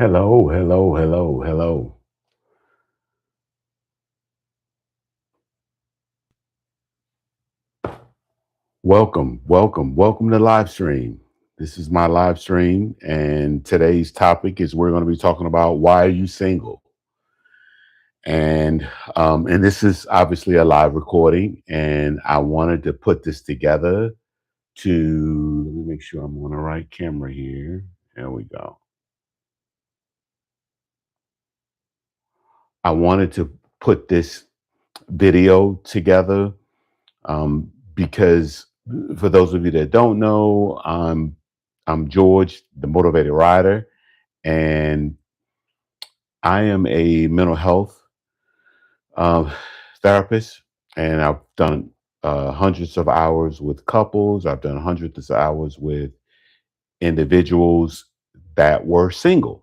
Hello, hello, hello, hello. Welcome to live stream. This is my live stream, and today's topic is we're going to be talking about why are you single, and this is obviously a live recording, and I wanted to put this together to let me make sure I'm on the right camera here. There we go. I wanted to put this video together because for those of you that don't know, I'm George, the motivated rider, and I am a mental health uh, therapist, and I've done hundreds of hours with couples. I've done hundreds of hours with individuals that were single,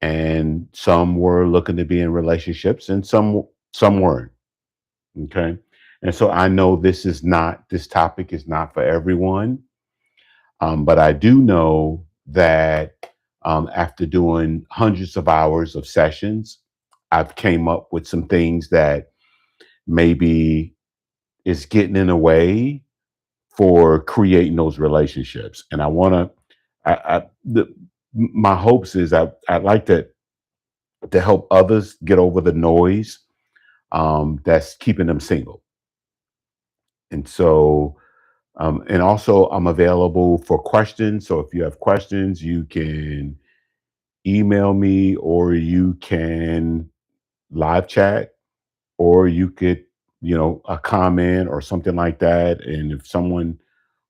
and some were looking to be in relationships, and some weren't. Okay, and so I know this topic is not for everyone. But I do know that after doing hundreds of hours of sessions, I've came up with some things that maybe is getting in the way for creating those relationships. And I want to, my hopes is I'd like to help others get over the noise that's keeping them single. And so, and also I'm available for questions. So if you have questions, you can email me or you can live chat or you could a comment or something like that, and if someone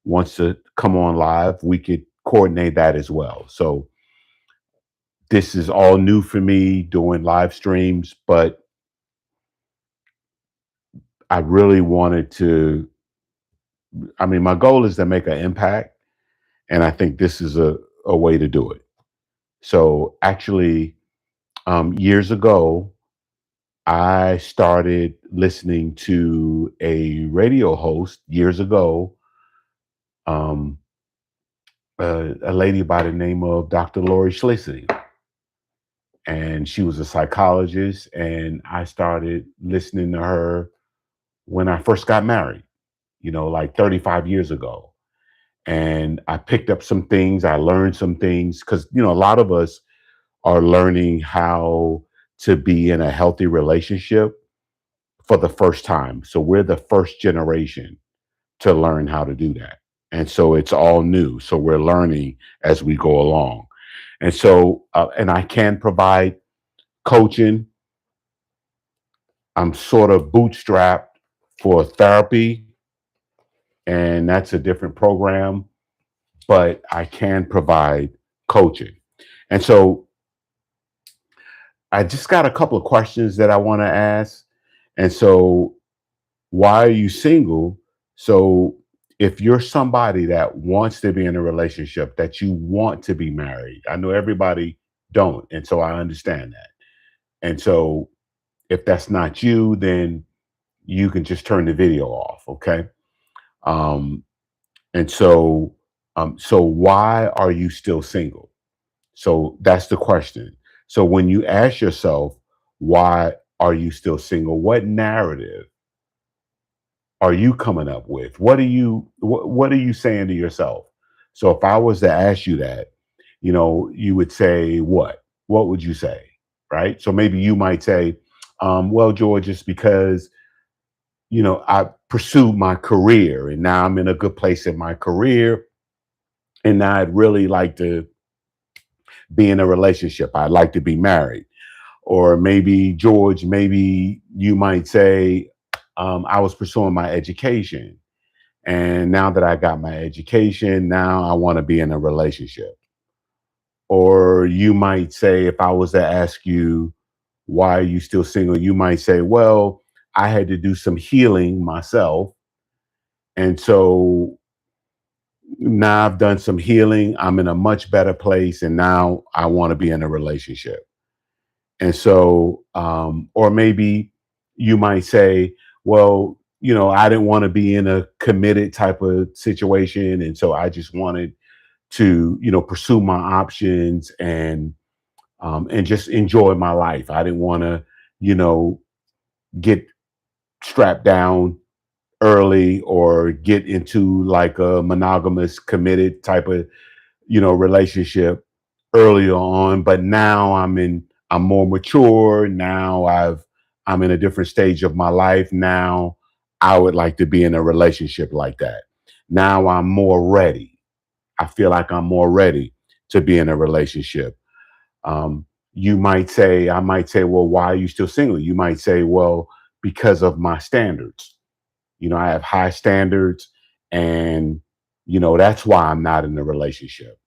wants to come on live we could coordinate that as well. So this is all new for me doing live streams, but I really wanted to, I mean, my goal is to make an impact, and I think this is a way to do it. So actually, years ago I started listening to a radio host years ago, um, a lady by the name of Dr. Lori Schlissing. And she was a psychologist. And I started listening to her when I first got married, like 35 years ago. And I picked up some things, I learned some things because, a lot of us are learning how to be in a healthy relationship for the first time. So we're the first generation to learn how to do that. And so it's all new. So we're learning as we go along. And so, and I can provide coaching. I'm sort of bootstrapped for therapy, and that's a different program, but I can provide coaching. And so I just got a couple of questions that I want to ask. And so why are you single? So if you're somebody that wants to be in a relationship, that you want to be married, I know everybody don't, and so I understand that. And so if that's not you, then you can just turn the video off, okay? Um, and so, so why are you still single? So that's the question. So when you ask yourself, why are you still single? What narrative are you coming up with? What are you saying to yourself? So if I was to ask you that, you would say what? What would you say? Right? So maybe you might say, well, George, it's because, I pursued my career and now I'm in a good place in my career. And now I'd really like to be in a relationship. I'd like to be married. Or maybe, George, maybe you might say, I was pursuing my education. And now that I got my education, now I want to be in a relationship. Or you might say, if I was to ask you, why are you still single? You might say, well, I had to do some healing myself. And so now I've done some healing. I'm in a much better place. And now I want to be in a relationship. And so, or maybe you might say, well, I didn't want to be in a committed type of situation. And so I just wanted to, pursue my options and and just enjoy my life. I didn't want to, you know, get strapped down early or get into like a monogamous committed type of, relationship earlier on. But now I'm more mature. Now I'm in a different stage of my life. Now I would like to be in a relationship like that. Now I'm more ready. I feel like I'm more ready to be in a relationship. I might say, well, why are you still single? You might say, well, because of my standards. I have high standards, and that's why I'm not in a relationship.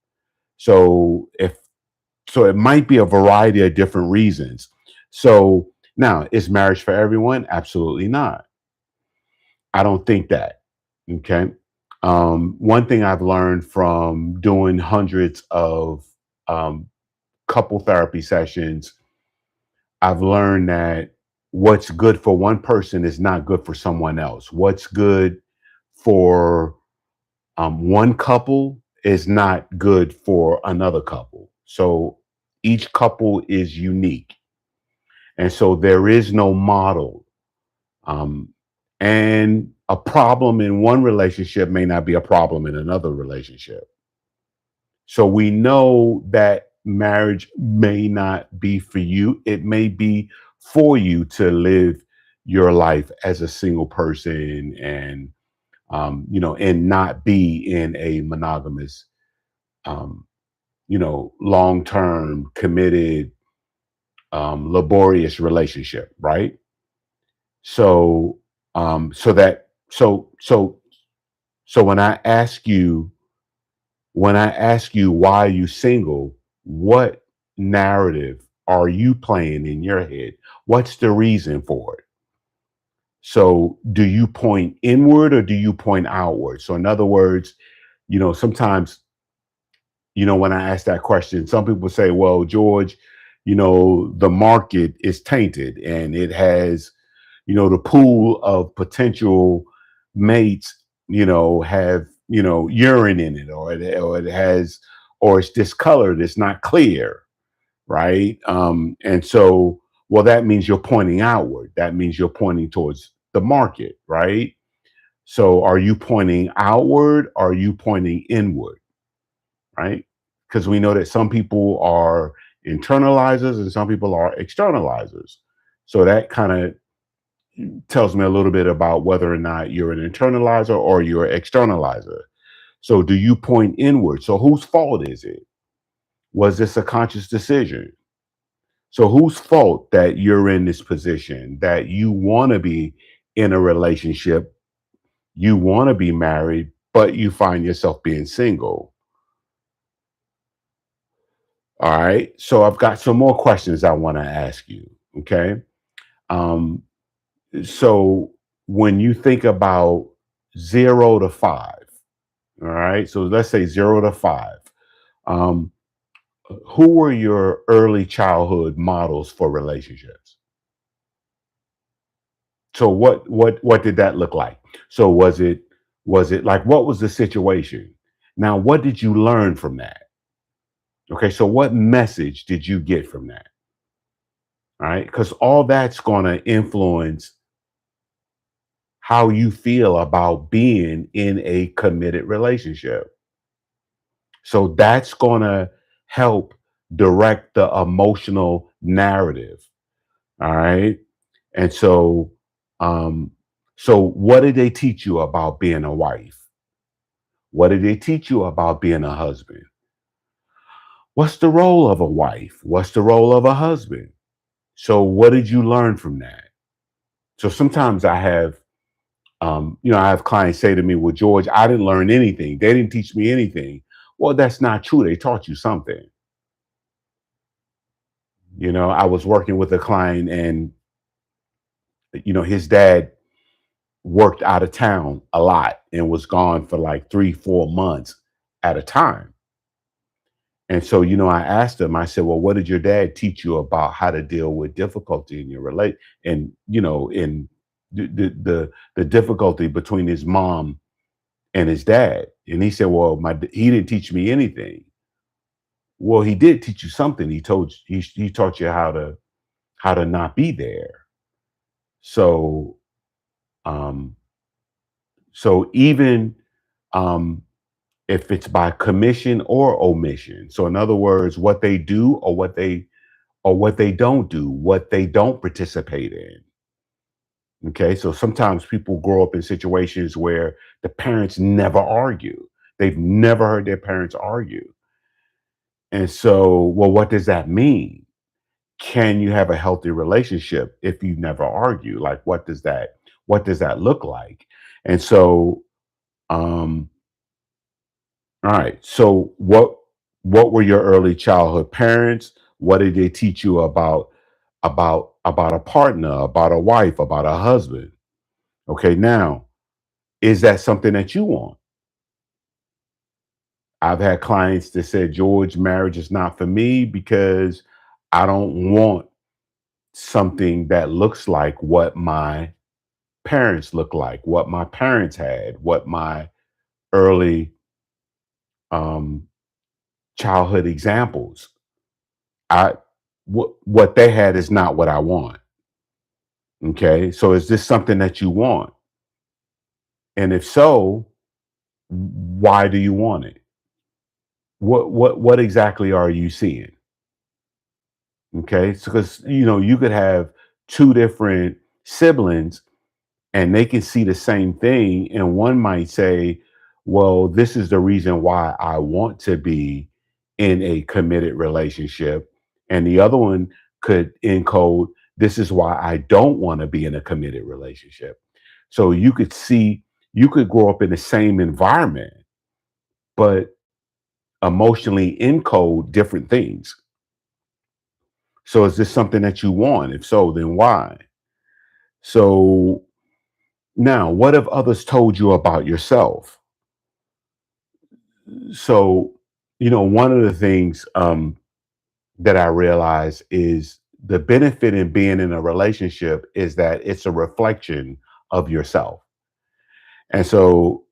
So it might be a variety of different reasons. So now, is marriage for everyone? Absolutely not. I don't think that. Okay. One thing I've learned from doing hundreds of um, couple therapy sessions, I've learned that what's good for one person is not good for someone else. What's good for one couple is not good for another couple. So each couple is unique. And so there is no model. Um, and a problem in one relationship may not be a problem in another relationship. So we know that marriage may not be for you. It may be for you to live your life as a single person, and not be in a monogamous, um, long term, committed, laborious relationship, right? So, so that, so when I ask you why are you single, what narrative are you playing in your head? What's the reason for it? So, do you point inward or do you point outward? So, in other words, sometimes, when I ask that question, some people say, well, George, the market is tainted and it has, the pool of potential mates, have, urine in it, or it has, or it's discolored, it's not clear, right? And so, well, that means you're pointing outward. That means you're pointing towards the market, right? So, are you pointing outward? Or are you pointing inward, right? Because we know that some people are internalizers and some people are externalizers. So that kind of tells me a little bit about whether or not you're an internalizer or you're an externalizer. So do you point inward? So whose fault is it? Was this a conscious decision? So whose fault that you're in this position, that you want to be in a relationship, you want to be married, but you find yourself being single? All right. So I've got some more questions I want to ask you. Okay. Um, so when you think about 0 to 5, all right. So let's say 0 to 5. Um, who were your early childhood models for relationships? So what did that look like? So was it like, what was the situation? Now, what did you learn from that? Okay. So what message did you get from that? All right. Because all that's going to influence how you feel about being in a committed relationship. So that's going to help direct the emotional narrative. All right. And um, so what did they teach you about being a wife? What did they teach you about being a husband? What's the role of a wife? What's the role of a husband? So what did you learn from that? So sometimes I have clients say to me, well, George, I didn't learn anything. They didn't teach me anything. Well, that's not true. They taught you something. I was working with a client, and, his dad worked out of town a lot and was gone for like 3, 4 months at a time. And so, I asked him, I said, well, what did your dad teach you about how to deal with difficulty in your relate and, in the difficulty between his mom and his dad? And he said, well, he didn't teach me anything. Well, he did teach you something. He taught you how to not be there. So um so even um if it's by commission or omission. So in other words, what they do or what they don't do, what they don't participate in. Okay. So sometimes people grow up in situations where the parents never argue. They've never heard their parents argue. And so, well, what does that mean? Can you have a healthy relationship if you never argue? Like what does that look like? And so, um, all right. So what were your early childhood parents? What did they teach you about a partner, about a wife, about a husband? Okay, now, is that something that you want? I've had clients that said, George, marriage is not for me because I don't want something that looks like what my parents look like, what my parents had, what my early um, childhood examples. I what they had is not what I want. Okay, so is this something that you want? And if so, why do you want it? What exactly are you seeing? Okay, because you could have two different siblings and they can see the same thing, and one might say, well, this is the reason why I want to be in a committed relationship, and the other one could encode, this is why I don't want to be in a committed relationship. So you could grow up in the same environment but emotionally encode different things. So is this something that you want? If so, then why? So now, what have others told you about yourself? So, one of the things that I realize is the benefit in being in a relationship is that it's a reflection of yourself. And so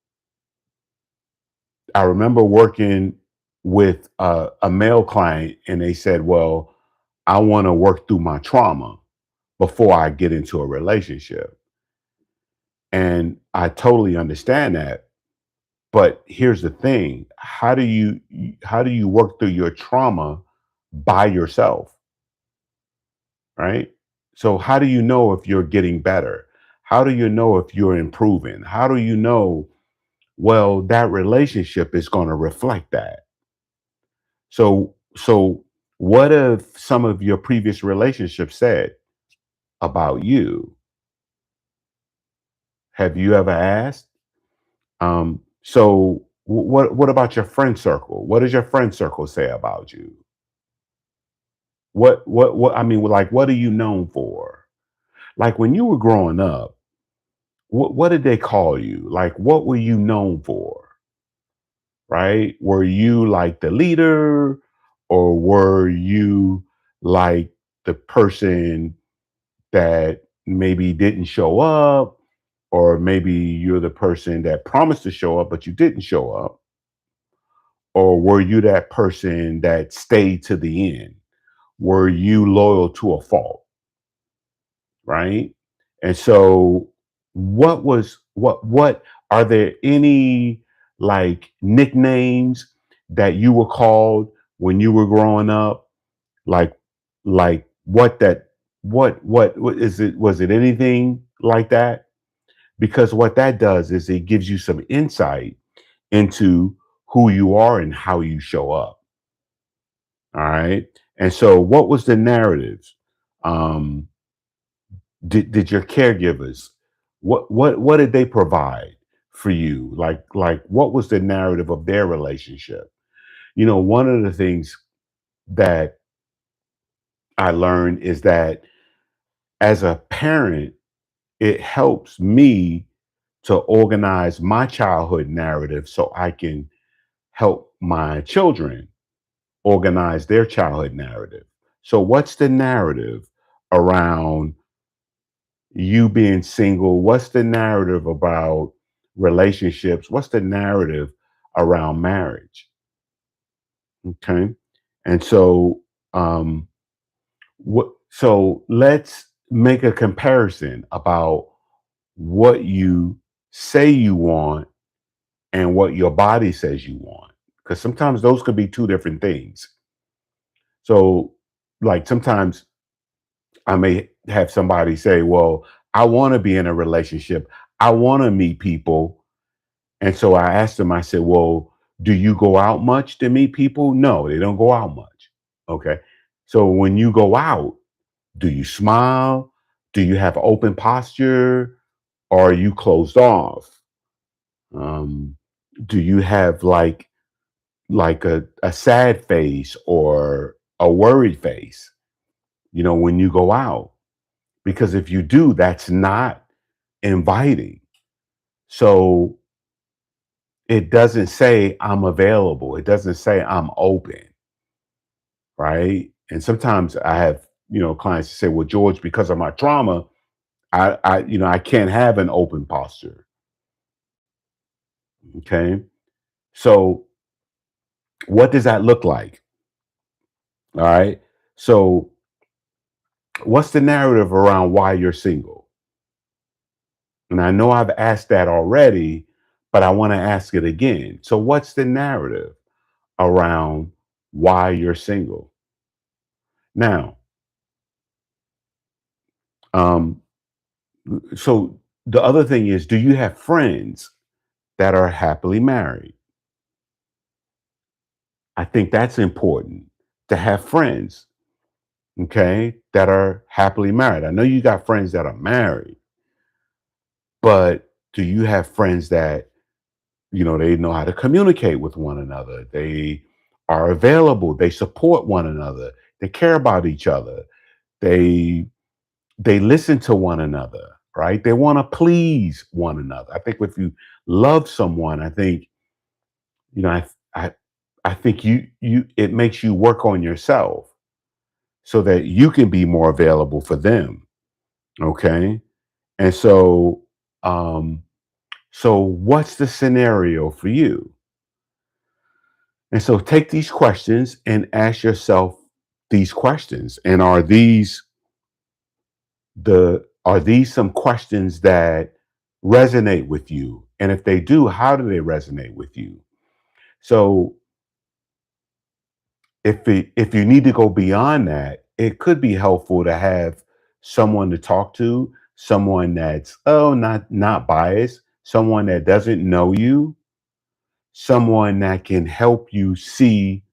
I remember working with a male client, and they said, well, I want to work through my trauma before I get into a relationship. And I totally understand that. But here's the thing, how do you work through your trauma by yourself, right? So how do you know if you're getting better? How do you know if you're improving? How do you know, well, that relationship is going to reflect that? So what have some of your previous relationships said about you? Have you ever asked? So what about your friend circle? What does your friend circle say about you? What I mean, like, what are you known for? Like when you were growing up, what did they call you? Like what were you known for? Right? Were you like the leader, or were you like the person that maybe didn't show up, or maybe you're the person that promised to show up but you didn't show up, or were you that person that stayed to the end? Were you loyal to a fault? Right? And so what are there any like nicknames that you were called when you were growing up? Like what that what is it, was it anything like that? Because what that does is it gives you some insight into who you are and how you show up. All right. And so what was the narrative? Um did your caregivers, what did they provide for you? Like what was the narrative of their relationship? One of the things that I learned is that as a parent, it helps me to organize my childhood narrative so I can help my children organize their childhood narrative. So what's the narrative around you being single? What's the narrative about relationships? What's the narrative around marriage? Okay. And so, um, so let's make a comparison about what you say you want and what your body says you want, because sometimes those could be two different things. So, like sometimes I may have somebody say, "Well, I want to be in a relationship. I want to meet people." And so I asked them, I said, "Well, do you go out much to meet people?" No, they don't go out much. Okay. So when you go out, do you smile? Do you have open posture? Or are you closed off? Um, do you have like a sad face or a worried face, when you go out? Because if you do, that's not inviting. So it doesn't say I'm available. It doesn't say I'm open, right? And sometimes I have, clients say, "Well, George, because of my trauma, I can't have an open posture." Okay. So what does that look like? All right. So what's the narrative around why you're single? And I know I've asked that already, but I want to ask it again. So what's the narrative around why you're single? Now, um, so the other thing is, do you have friends that are happily married? I think that's important to have friends, okay, that are happily married. I know you got friends that are married, but do you have friends that, they know how to communicate with one another? They are available, they support one another, they care about each other, they they listen to one another, right? They want to please one another. I think if you love someone, I think, you know, I I I think you it makes you work on yourself so that you can be more available for them. Okay. And um, so what's the scenario for you? And so take these questions and ask yourself these questions. And are these some questions that resonate with you? And if they do, how do they resonate with you? So if you need to go beyond that, it could be helpful to have someone to talk to, someone that's not biased, someone that doesn't know you, someone that can help you see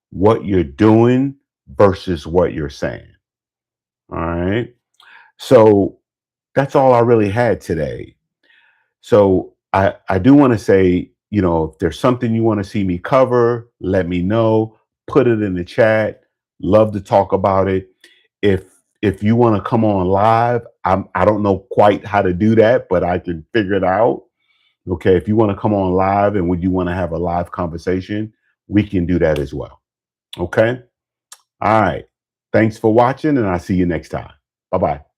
what you're doing versus what you're saying. All right. So that's all I really had today. So I do want to say, if there's something you want to see me cover, let me know. Put it in the chat. Love to talk about it. If if you want to come on live, I don't know quite how to do that, but I can figure it out. Okay, if you want to come on live and would you want to have a live conversation, we can do that as well. Okay. All right. Thanks for watching, and I'll see you next time. Bye bye.